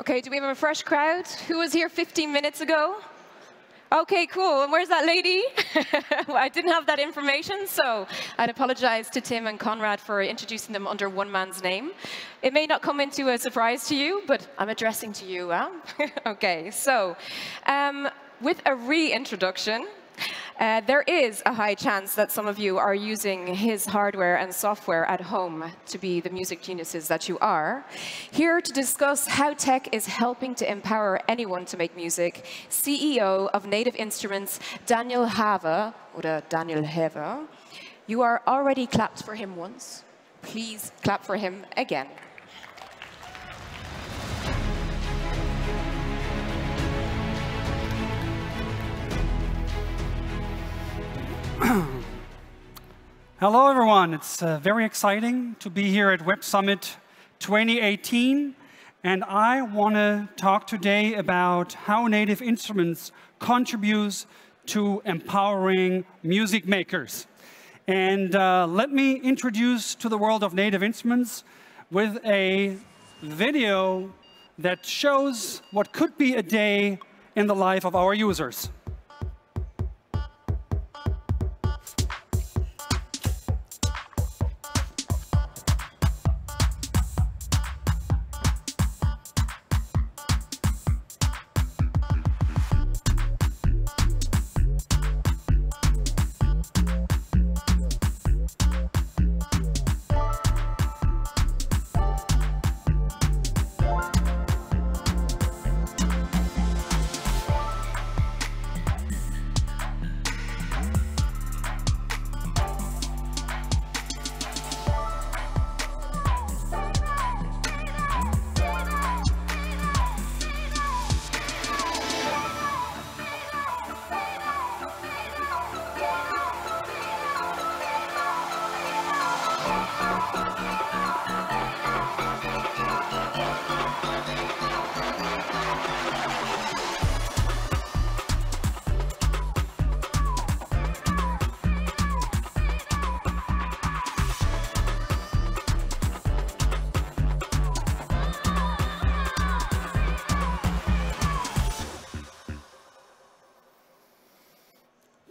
Okay, do we have a fresh crowd? Who was here 15 minutes ago? Okay, cool. And where's that lady? Well, I didn't have that information, so I'd apologize to Tim and Conrad for introducing them under one man's name. It may not come into a surprise to you, but I'm addressing to you. Huh? Okay, so with a reintroduction, there is a high chance that some of you are using his hardware and software at home to be the music geniuses that you are. Here to discuss how tech is helping to empower anyone to make music, CEO of Native Instruments, Daniel Have, or Daniel Have. You are already clapped for him once. Please clap for him again. Hello, everyone. It's very exciting to be here at Web Summit 2018. And I want to talk today about how Native Instruments contributes to empowering music makers. And let me introduce to the world of Native Instruments with a video that shows what could be a day in the life of our users.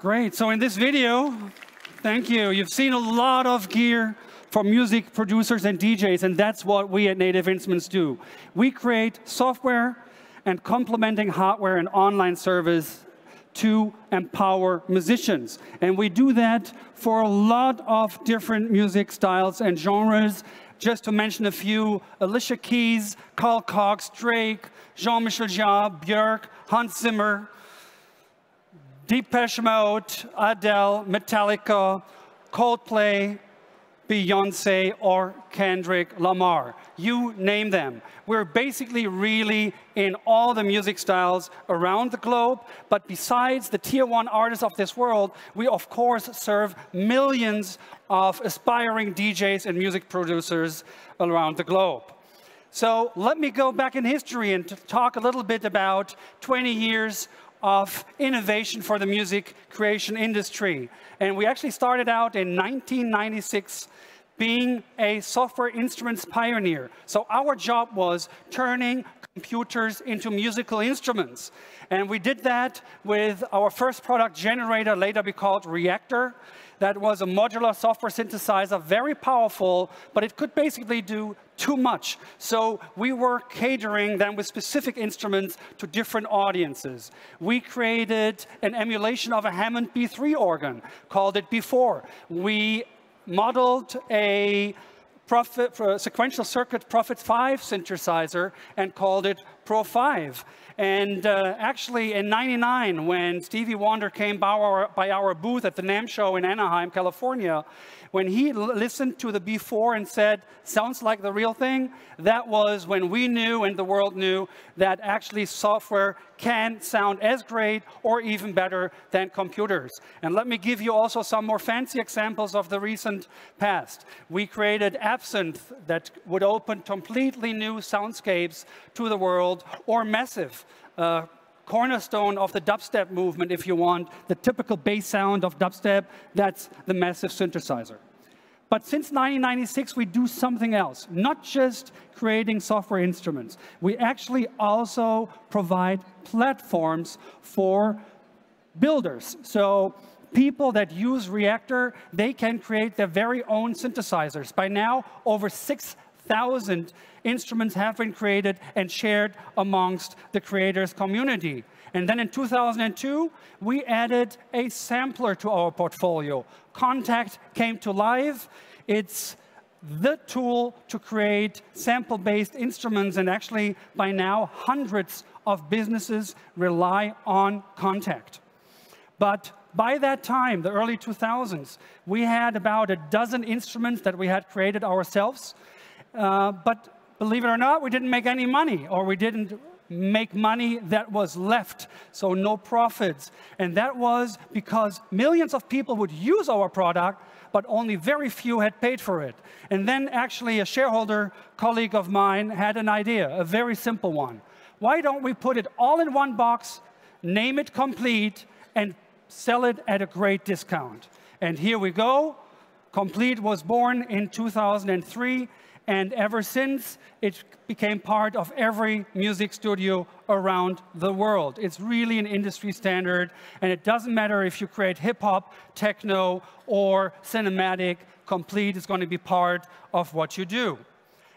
Great. So in this video, thank you. You've seen a lot of gear for music producers and DJs, and that's what we at Native Instruments do. We create software and complementing hardware and online service to empower musicians. And we do that for a lot of different music styles and genres. Just to mention a few: Alicia Keys, Carl Cox, Drake, Jean-Michel Jarre, Björk, Hans Zimmer, Depeche Mode, Adele, Metallica, Coldplay, Beyoncé, or Kendrick Lamar. You name them. We're basically really in all the music styles around the globe. But besides the tier 1 artists of this world, we of course serve millions of aspiring DJs and music producers around the globe. So let me go back in history and talk a little bit about 20 years of innovation for the music creation industry. And we actually started out in 1996 being a software instruments pioneer. So our job was turning computers into musical instruments. And we did that with our first product, Generator, later be called Reactor. That was a modular software synthesizer, very powerful, but it could basically do too much. So we were catering then with specific instruments to different audiences. We created an emulation of a Hammond B3 organ, called it B4. We modeled a sequential circuit Prophet 5 synthesizer and called it Pro 5. And actually in '99, when Stevie Wonder came by our booth at the NAMM show in Anaheim, California, when he listened to the B4 and said, "Sounds like the real thing," that was when we knew and the world knew that actually software can sound as great or even better than computers. And let me give you also some more fancy examples of the recent past. We created Absinthe that would open completely new soundscapes to the world, or Massive, cornerstone of the dubstep movement, if you want, the typical bass sound of dubstep, that's the Massive synthesizer. But since 1996, we do something else, not just creating software instruments. We actually also provide platforms for builders. So people that use Reactor, they can create their very own synthesizers. By now, over 6,000 instruments have been created and shared amongst the creators community. And then in 2002, we added a sampler to our portfolio. Contact came to life. It's the tool to create sample-based instruments, and actually, by now, hundreds of businesses rely on Contact. But by that time, the early 2000s, we had about a dozen instruments that we had created ourselves. But believe it or not, we didn't make any money, or we didn't make money that was left, so no profits. And that was because millions of people would use our product, but only very few had paid for it. And then actually a shareholder colleague of mine had an idea, a very simple one. Why don't we put it all in one box, name it Complete, and sell it at a great discount? And here we go. Complete was born in 2003. And ever since, it became part of every music studio around the world. It's really an industry standard, and it doesn't matter if you create hip-hop, techno, or cinematic, Complete is going to be part of what you do.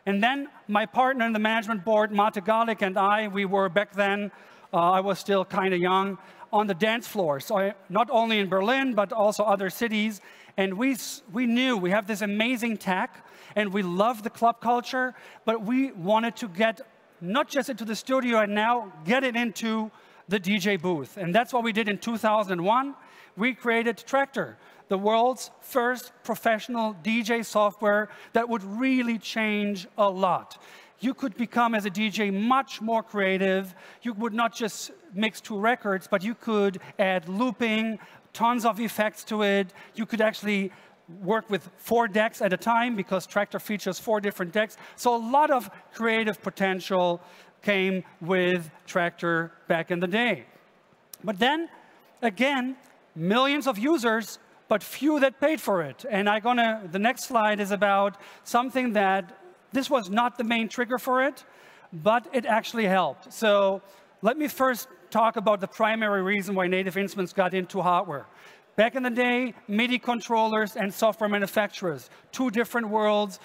And then my partner in the management board, Mate Galik, and I, we were back then, I was still kind of young, on the dance floor. So not only in Berlin, but also other cities. And we knew we have this amazing tech, and we love the club culture, but we wanted to get not just into the studio and now get it into the DJ booth. And that's what we did in 2001. We created Traktor, the world's first professional DJ software that would really change a lot. You could become, as a DJ, much more creative. You would not just mix two records, but you could add looping, tons of effects to it. You could actually work with 4 decks at a time, because Traktor features 4 different decks. So a lot of creative potential came with Traktor back in the day. But then, again, millions of users, but few that paid for it. And the next slide is about something that this was not the main trigger for it, but it actually helped. So let me first talk about the primary reason why Native Instruments got into hardware. Back in the day, MIDI controllers and software manufacturers, 2 different worlds.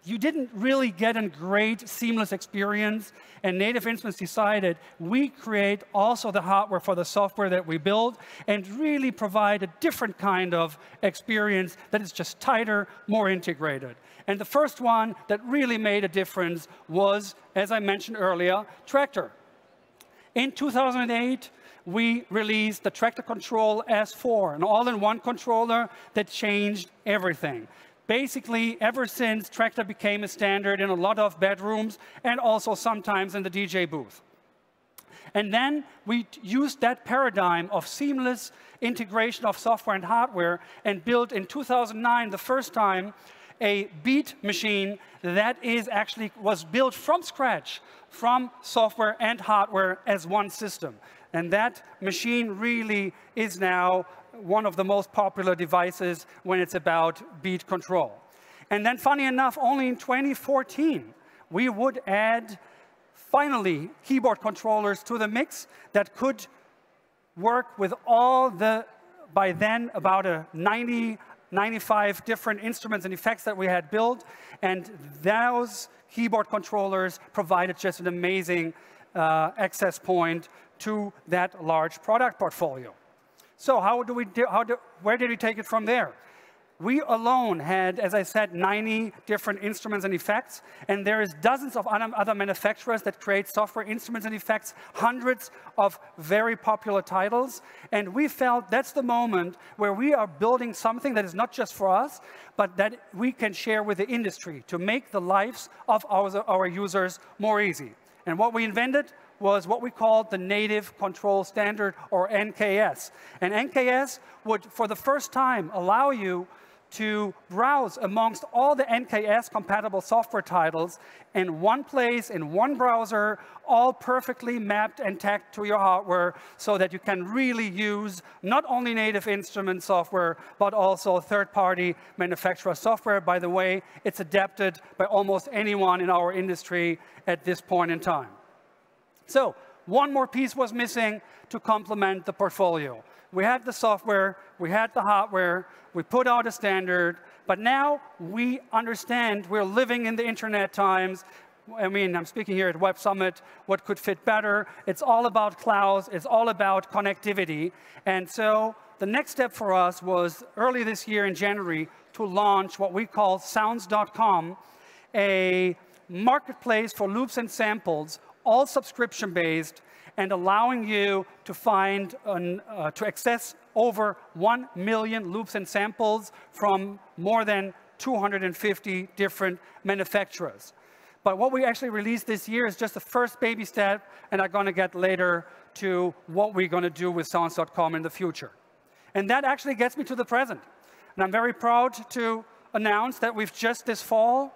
You didn't really get a great seamless experience, and Native Instruments decided we create also the hardware for the software that we build and really provide a different kind of experience that is just tighter, more integrated. And the first one that really made a difference was, as I mentioned earlier, Traktor. In 2008, we released the Traktor Control S4, an all-in-one controller that changed everything. Basically, ever since, Traktor became a standard in a lot of bedrooms and also sometimes in the DJ booth. And then we used that paradigm of seamless integration of software and hardware and built in 2009, the first time, a beat machine that was built from scratch, from software and hardware as one system. And that machine really is now one of the most popular devices when it's about beat control. And then, funny enough, only in 2014, we would add, finally, keyboard controllers to the mix that could work with all the, by then, about 95 different instruments and effects that we had built. And those keyboard controllers provided just an amazing access point to that large product portfolio. So where did we take it from there? We alone had, as I said, 90 different instruments and effects, and there is dozens of other manufacturers that create software instruments and effects, hundreds of very popular titles, and we felt that's the moment where we are building something that is not just for us, but that we can share with the industry to make the lives of our users more easy. And what we invented was what we called the Native Control Standard, or NKS. And NKS would, for the first time, allow you to browse amongst all the NKS-compatible software titles in one place, in one browser, all perfectly mapped and tagged to your hardware so that you can really use not only native instrument software, but also third-party manufacturer software. By the way, it's adapted by almost anyone in our industry at this point in time. So one more piece was missing to complement the portfolio. We had the software, we had the hardware, we put out a standard, but now we understand we're living in the internet times. I mean, I'm speaking here at Web Summit, what could fit better? It's all about clouds, it's all about connectivity. And so the next step for us was early this year in January to launch what we call sounds.com, a marketplace for loops and samples, all subscription-based, and allowing you to find, to access over 1 million loops and samples from more than 250 different manufacturers. But what we actually released this year is just the first baby step, and I'm going to get later to what we're going to do with sounds.com in the future. And that actually gets me to the present. And I'm very proud to announce that we've just this fall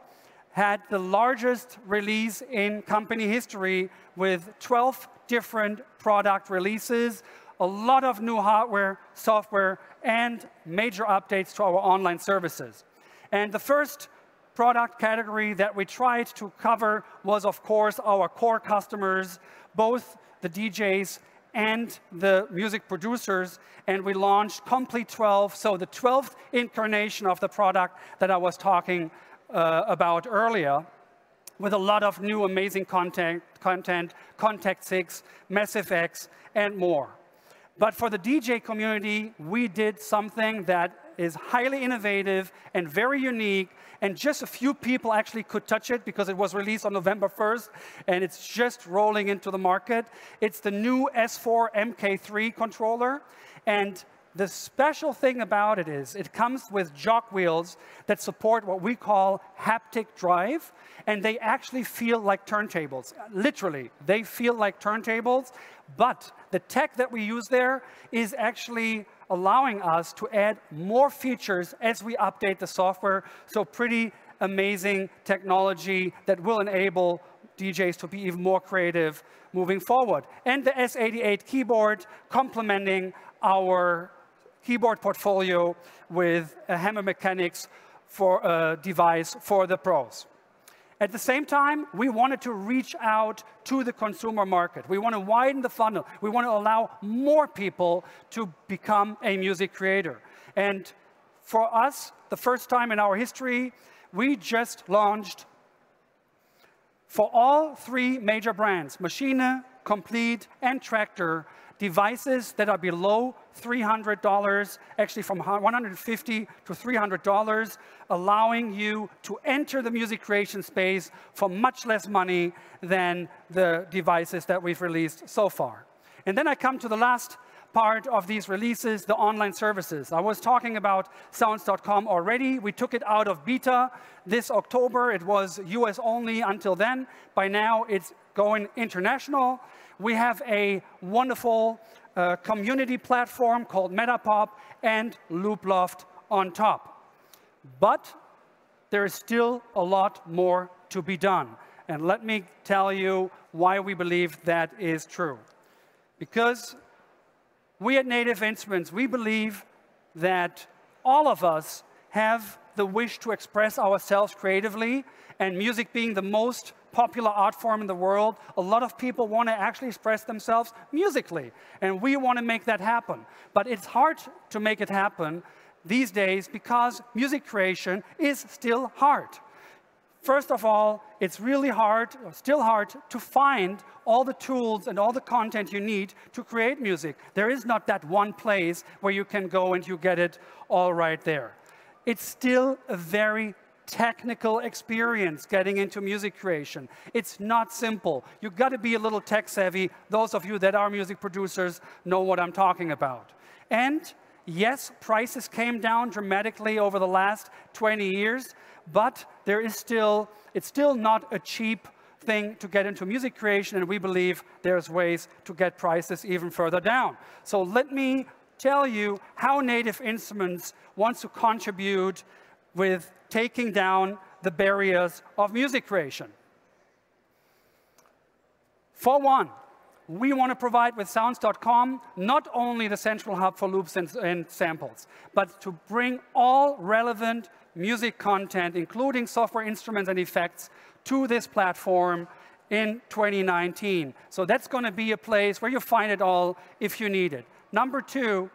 had the largest release in company history with 12 different product releases, a lot of new hardware, software, and major updates to our online services. And the first product category that we tried to cover was, of course, our core customers, both the DJs and the music producers, and we launched KOMPLETE 12, so the 12th incarnation of the product that I was talking about earlier, with a lot of new amazing content, Contact 6, Massive X, and more. But for the DJ community, we did something that is highly innovative and very unique, and just a few people actually could touch it because it was released on November 1st, and it's just rolling into the market. It's the new S4 MK3 controller, and the special thing about it is it comes with jog wheels that support what we call haptic drive, and they actually feel like turntables. Literally, they feel like turntables, but the tech that we use there is actually allowing us to add more features as we update the software, so pretty amazing technology that will enable DJs to be even more creative moving forward. And the S88 keyboard complementing our keyboard portfolio with a Hammer Mechanics for device for the pros. At the same time, we wanted to reach out to the consumer market. We want to widen the funnel. We want to allow more people to become a music creator. And for us, the first time in our history, we just launched for all three major brands, Maschine, KOMPLETE, and Traktor, devices that are below $300, actually from $150 to $300, allowing you to enter the music creation space for much less money than the devices that we've released so far. And then I come to the last part of these releases, the online services. I was talking about sounds.com already. We took it out of beta this October. It was US only until then. By now, it's going international. We have a wonderful community platform called Metapop and Looploft on top. But there is still a lot more to be done. And let me tell you why we believe that is true. Because we at Native Instruments, we believe that all of us have the wish to express ourselves creatively, and music being the most popular art form in the world, a lot of people want to actually express themselves musically, and we want to make that happen. But it's hard to make it happen these days because music creation is still hard. First of all, it's really hard, or still hard, to find all the tools and all the content you need to create music. There is not that one place where you can go and you get it all right there. It's still a very technical experience getting into music creation. It's not simple. You've got to be a little tech savvy. Those of you that are music producers know what I'm talking about. And yes, prices came down dramatically over the last 20 years, but it's still not a cheap thing to get into music creation, and we believe there's ways to get prices even further down. So let me tell you how Native Instruments wants to contribute with taking down the barriers of music creation. For one, we want to provide with sounds.com not only the central hub for loops and samples, but to bring all relevant music content, including software instruments and effects, to this platform in 2019. So that's going to be a place where you find it all if you need it. Number two,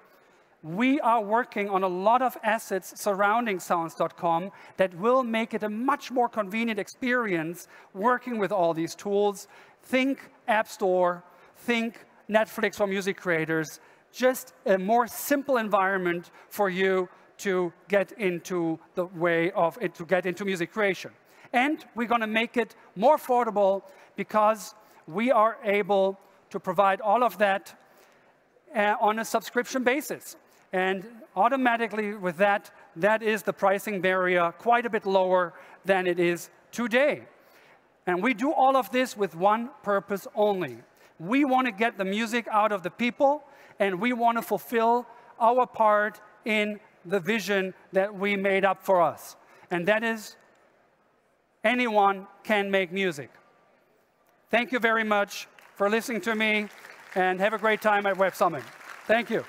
we are working on a lot of assets surrounding sounds.com that will make it a much more convenient experience working with all these tools. Think App Store, think Netflix for music creators, just a more simple environment for you to get into the way of it, to get into music creation. And we're going to make it more affordable because we are able to provide all of that on a subscription basis. And automatically with that, that is the pricing barrier quite a bit lower than it is today. And we do all of this with one purpose only. We want to get the music out of the people, and we want to fulfill our part in the vision that we made up for us. And that is, anyone can make music. Thank you very much for listening to me, and have a great time at Web Summit. Thank you.